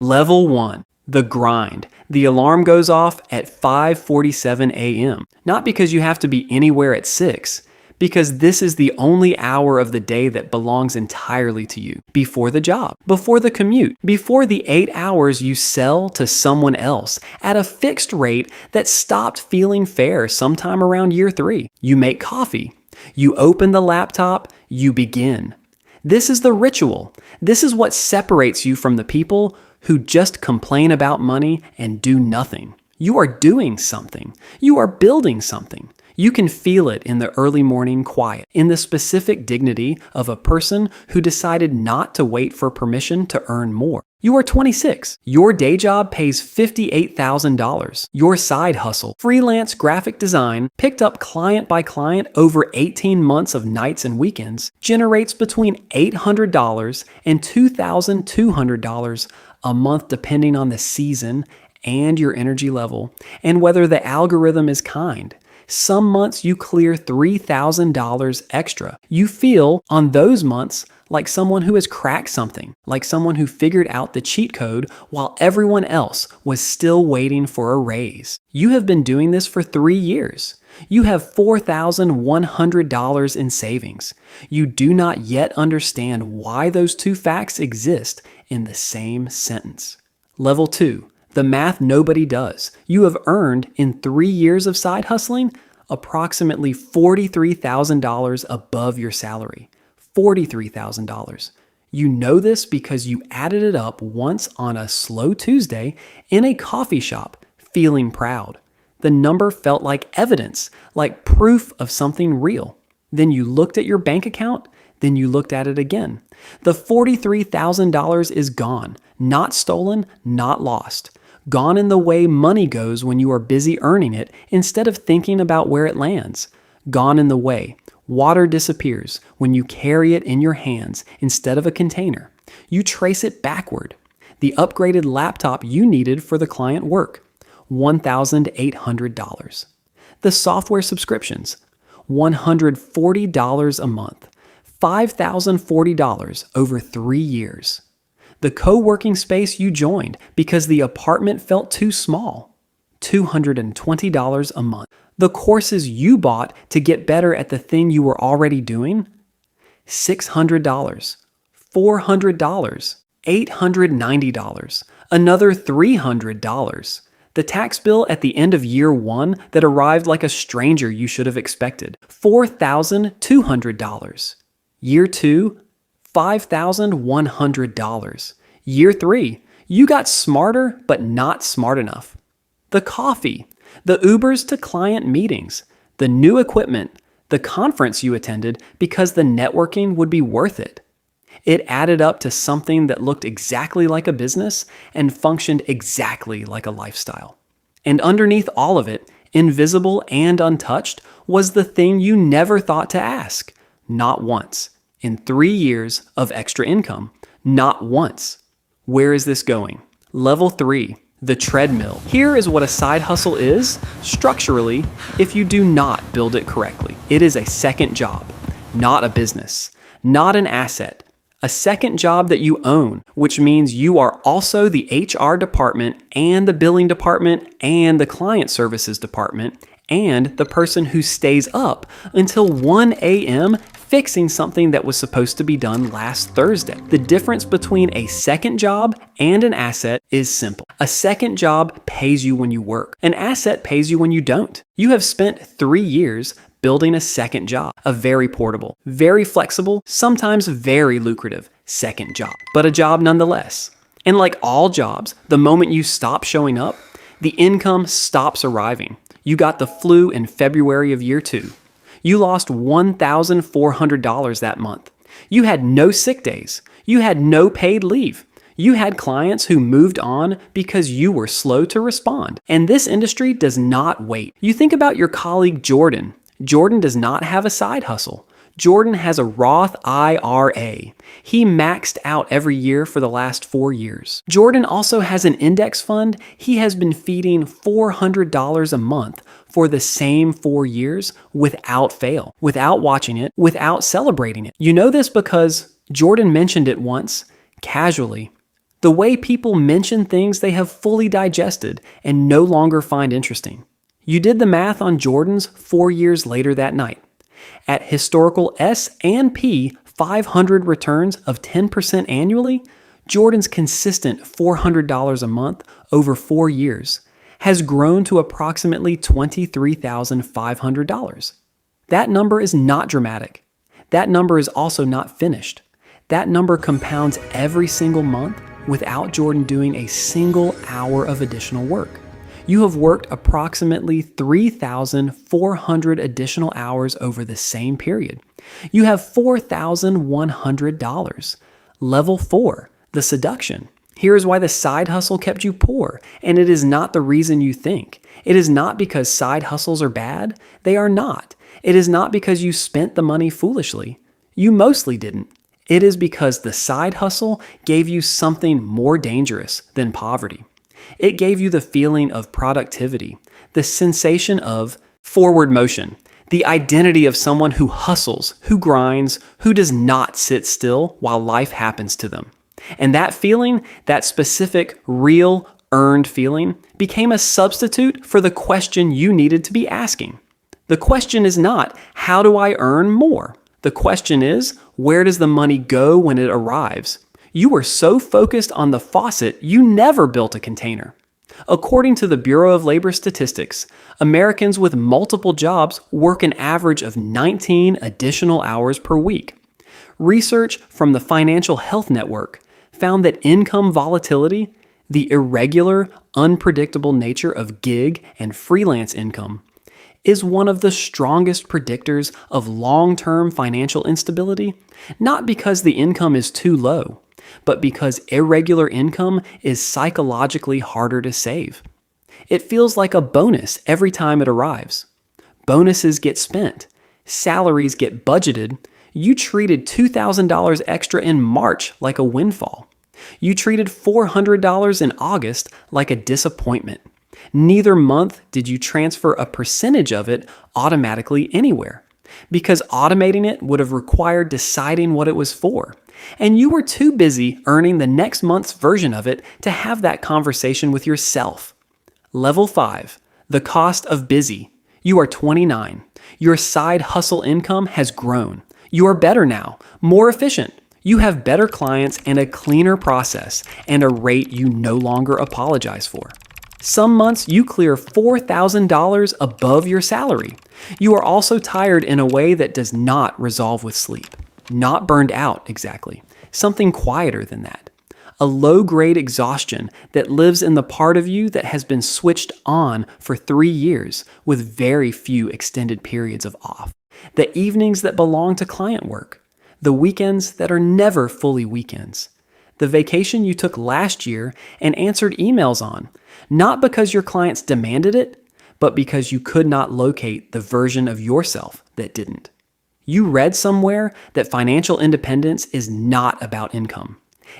Level 1. The grind. The alarm goes off at 5:47 a.m. Not because you have to be anywhere at 6, because this is the only hour of the day that belongs entirely to you. Before the job, before the commute, before the 8 hours you sell to someone else at a fixed rate that stopped feeling fair sometime around year 3. You make coffee. You open the laptop. You begin. This is the ritual. This is what separates you from the people who just complain about money and do nothing. You are doing something. You are building something. You can feel it in the early morning quiet, in the specific dignity of a person who decided not to wait for permission to earn more. You are 26. Your day job pays $58,000. Your side hustle, freelance graphic design, picked up client by client over 18 months of nights and weekends, generates between $800 and $2,200 a month depending on the season and your energy level and whether the algorithm is kind. Some months you clear $3,000 extra. You feel on those months like someone who has cracked something, like someone who figured out the cheat code while everyone else was still waiting for a raise. You have been doing this for 3 years. You have $4,100 in savings. You do not yet understand why those two facts exist in the same sentence. Level 2. The math nobody does. You have earned, in 3 years of side hustling, approximately $43,000 above your salary. $43,000. You know this because you added it up once on a slow Tuesday in a coffee shop, feeling proud. The number felt like evidence, like proof of something real. Then you looked at your bank account, then you looked at it again. The $43,000 is gone, not stolen, not lost. Gone in the way money goes when you are busy earning it instead of thinking about where it lands. Gone in the way water disappears when you carry it in your hands instead of a container. You trace it backward. The upgraded laptop you needed for the client work, $1,800. The software subscriptions, $140 a month, $5,040 over 3 years. The co-working space you joined because the apartment felt too small, $220 a month. The courses you bought to get better at the thing you were already doing, $600, $400, $890, another $300. The tax bill at the end of year 1 that arrived like a stranger you should have expected, $4,200. Year 2, $5,100. Year 3, you got smarter but not smart enough. The coffee, the Ubers to client meetings, the new equipment, the conference you attended because the networking would be worth it. It added up to something that looked exactly like a business and functioned exactly like a lifestyle. And underneath all of it, invisible and untouched, was the thing you never thought to ask. Not once. In 3 years of extra income. Not once. Where is this going? Level 3. The treadmill. Here is what a side hustle is, structurally, if you do not build it correctly. It is a second job, not a business, not an asset. A second job that you own, which means you are also the HR department and the billing department and the client services department and the person who stays up until 1 a.m. fixing something that was supposed to be done last Thursday. The difference between a second job and an asset is simple. A second job pays you when you work. An asset pays you when you don't. You have spent 3 years building a second job, a very portable, very flexible, sometimes very lucrative second job, but a job nonetheless. And like all jobs, the moment you stop showing up, the income stops arriving. You got the flu in February of year 2. You lost $1,400 that month. You had no sick days. You had no paid leave. You had clients who moved on because you were slow to respond. And this industry does not wait. You think about your colleague Jordan. Jordan does not have a side hustle. Jordan has a Roth IRA. He maxed out every year for the last 4 years. Jordan also has an index fund he has been feeding $400 a month for the same 4 years without fail, without watching it, without celebrating it. You know this because Jordan mentioned it once, casually, The way people mention things they have fully digested and no longer find interesting. You did the math on Jordan's 4 years later that night. At historical S&P 500 returns of 10% annually, Jordan's consistent $400 a month over 4 years has grown to approximately $23,500. That number is not dramatic. That number is also not finished. That number compounds every single month without Jordan doing a single hour of additional work. You have worked approximately 3,400 additional hours over the same period. You have $4,100. Level 4, the seduction. Here is why the side hustle kept you poor, and it is not the reason you think. It is not because side hustles are bad. They are not. It is not because you spent the money foolishly. You mostly didn't. It is because the side hustle gave you something more dangerous than poverty. It gave you the feeling of productivity, the sensation of forward motion, the identity of someone who hustles, who grinds, who does not sit still while life happens to them. And that feeling, that specific, real, earned feeling, became a substitute for the question you needed to be asking. The question is not, how do I earn more? The question is, where does the money go when it arrives? You were so focused on the faucet, you never built a container. According to the Bureau of Labor Statistics, Americans with multiple jobs work an average of 19 additional hours per week. Research from the Financial Health Network found that income volatility, the irregular, unpredictable nature of gig and freelance income, is one of the strongest predictors of long-term financial instability, not because the income is too low, but because irregular income is psychologically harder to save. It feels like a bonus every time it arrives. Bonuses get spent. Salaries get budgeted. You treated $2,000 extra in March like a windfall. You treated $400 in August like a disappointment. Neither month did you transfer a percentage of it automatically anywhere, because automating it would have required deciding what it was for. And you were too busy earning the next month's version of it to have that conversation with yourself. Level 5, the cost of busy. You are 29. Your side hustle income has grown. You are better now, more efficient. You have better clients and a cleaner process and a rate you no longer apologize for. Some months you clear $4,000 above your salary. You are also tired in a way that does not resolve with sleep. Not burned out, exactly. Something quieter than that. A low-grade exhaustion that lives in the part of you that has been switched on for 3 years with very few extended periods of off. The evenings that belong to client work. The weekends that are never fully weekends. The vacation you took last year and answered emails on, not because your clients demanded it, but because you could not locate the version of yourself that didn't. You read somewhere that financial independence is not about income.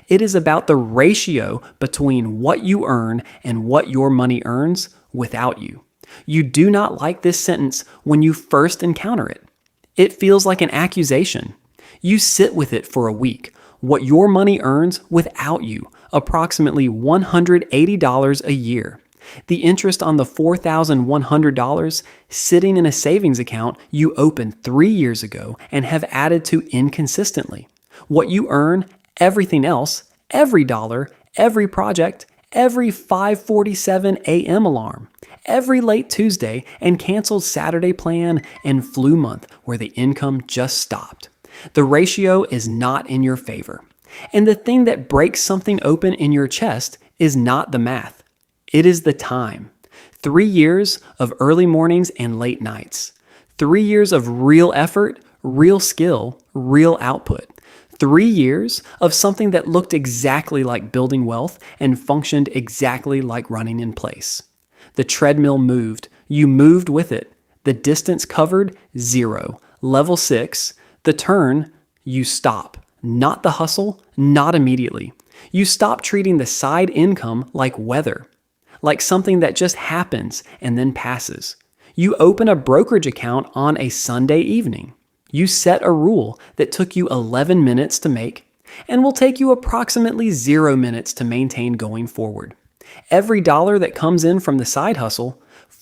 It is about the ratio between what you earn and what your money earns without you. You do not like this sentence when you first encounter it. It feels like an accusation. You sit with it for a week. What your money earns without you, approximately $180 a year. The interest on the $4,100 sitting in a savings account you opened 3 years ago and have added to inconsistently. What you earn, everything else, every dollar, every project, every 5:47 a.m. alarm, every late Tuesday and canceled Saturday plan and flu month where the income just stopped. The ratio is not in your favor. And the thing that breaks something open in your chest is not the math. It is the time. 3 years of early mornings and late nights. 3 years of real effort, real skill, real output. 3 years of something that looked exactly like building wealth and functioned exactly like running in place. The treadmill moved. You moved with it. The distance covered, 0. Level 6. The turn, you stop. Not the hustle, not immediately. You stop treating the side income like weather, like something that just happens and then passes. You open a brokerage account on a Sunday evening. You set a rule that took you 11 minutes to make, and will take you approximately 0 minutes to maintain going forward. Every dollar that comes in from the side hustle,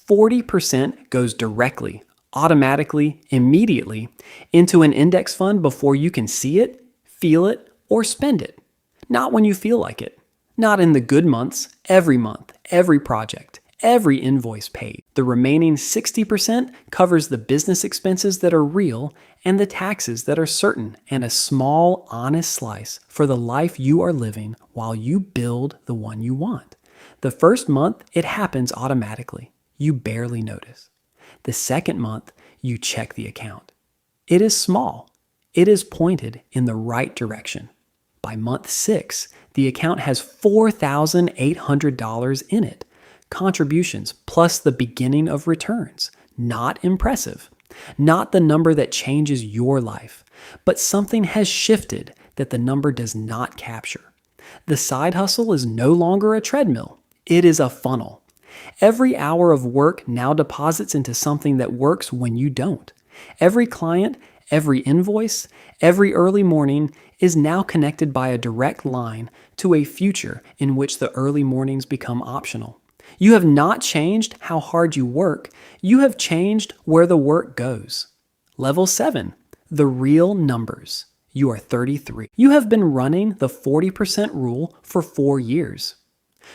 40% goes directly, automatically, immediately into an index fund before you can see it, feel it, or spend it. Not when you feel like it. Not in the good months, every month, every project, every invoice paid. The remaining 60% covers the business expenses that are real and the taxes that are certain, and a small, honest slice for the life you are living while you build the one you want. The first month, it happens automatically. You barely notice. The second month, you check the account. It is small. It is pointed in the right direction. By month 6, the account has $4,800 in it. Contributions plus the beginning of returns. Not impressive. Not the number that changes your life, but something has shifted that the number does not capture. The side hustle is no longer a treadmill. It is a funnel. Every hour of work now deposits into something that works when you don't. Every client, every invoice, every early morning is now connected by a direct line to a future in which the early mornings become optional. You have not changed how hard you work. You have changed where the work goes. Level 7, the real numbers. You are 33. You have been running the 40% rule for 4 years.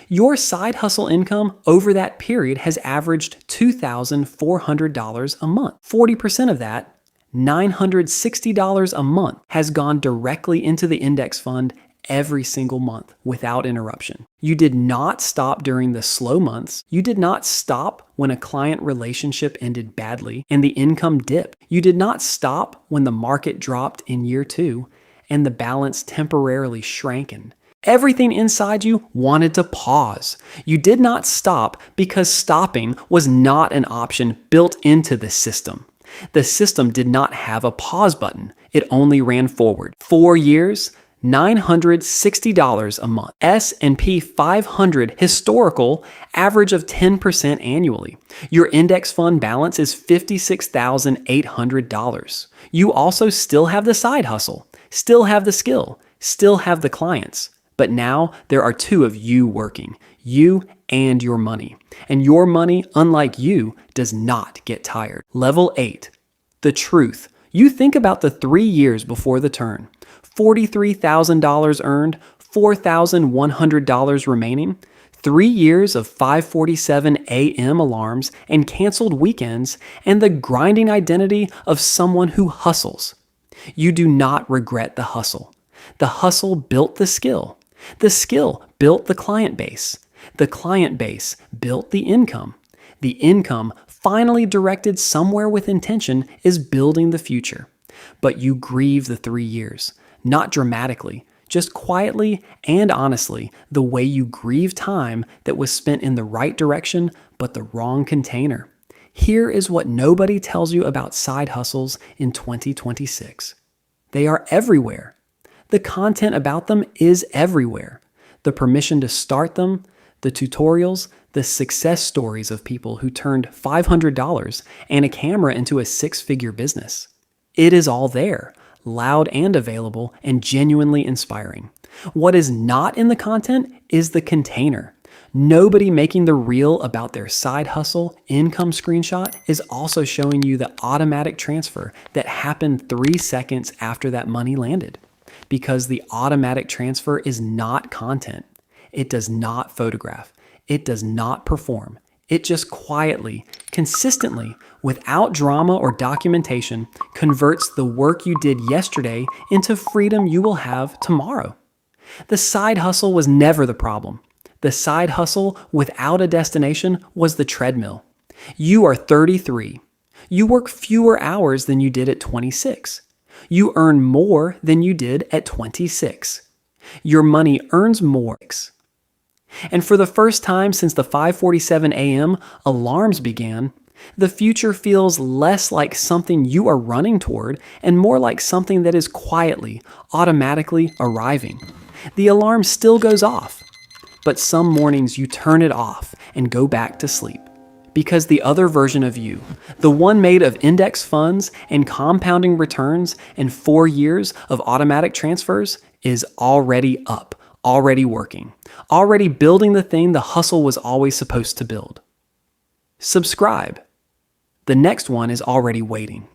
Your side hustle income over that period has averaged $2,400 a month. 40% of that, $960 a month, has gone directly into the index fund every single month without interruption. You did not stop during the slow months. You did not stop when a client relationship ended badly and the income dipped. You did not stop when the market dropped in year 2 and the balance temporarily shrank. Everything inside you wanted to pause. You did not stop because stopping was not an option built into the system. The system did not have a pause button. It only ran forward. 4 years, $960 a month. S&P 500 historical average of 10% annually. Your index fund balance is $56,800. You also still have the side hustle, still have the skill, still have the clients. But now there are 2 of you working, you and your money. And your money, unlike you, does not get tired. Level 8, the truth. You think about the 3 years before the turn. $43,000 earned, $4,100 remaining. 3 years of 5:47 a.m. alarms and canceled weekends, and the grinding identity of someone who hustles. You do not regret the hustle. The hustle built the skill. The skill built the client base. The client base built the income. The income, finally directed somewhere with intention, is building the future. But you grieve the 3 years, not dramatically, just quietly and honestly, the way you grieve time that was spent in the right direction but the wrong container. Here is what nobody tells you about side hustles in 2026. They are everywhere. The content about them is everywhere. The permission to start them, the tutorials, the success stories of people who turned $500 and a camera into a 6-figure business. It is all there, loud and available, and genuinely inspiring. What is not in the content is the container. Nobody making the reel about their side hustle income screenshot is also showing you the automatic transfer that happened 3 seconds after that money landed. Because the automatic transfer is not content. It does not photograph. It does not perform. It just quietly, consistently, without drama or documentation, converts the work you did yesterday into freedom you will have tomorrow. The side hustle was never the problem. The side hustle without a destination was the treadmill. You are 33. You work fewer hours than you did at 26. You earn more than you did at 26. Your money earns more. And for the first time since the 5:47 a.m. alarms began, the future feels less like something you are running toward and more like something that is quietly, automatically arriving. The alarm still goes off, but some mornings you turn it off and go back to sleep Because the other version of you, the one made of index funds and compounding returns and 4 years of automatic transfers, is already up, already working, already building the thing the hustle was always supposed to build. Subscribe. The next one is already waiting.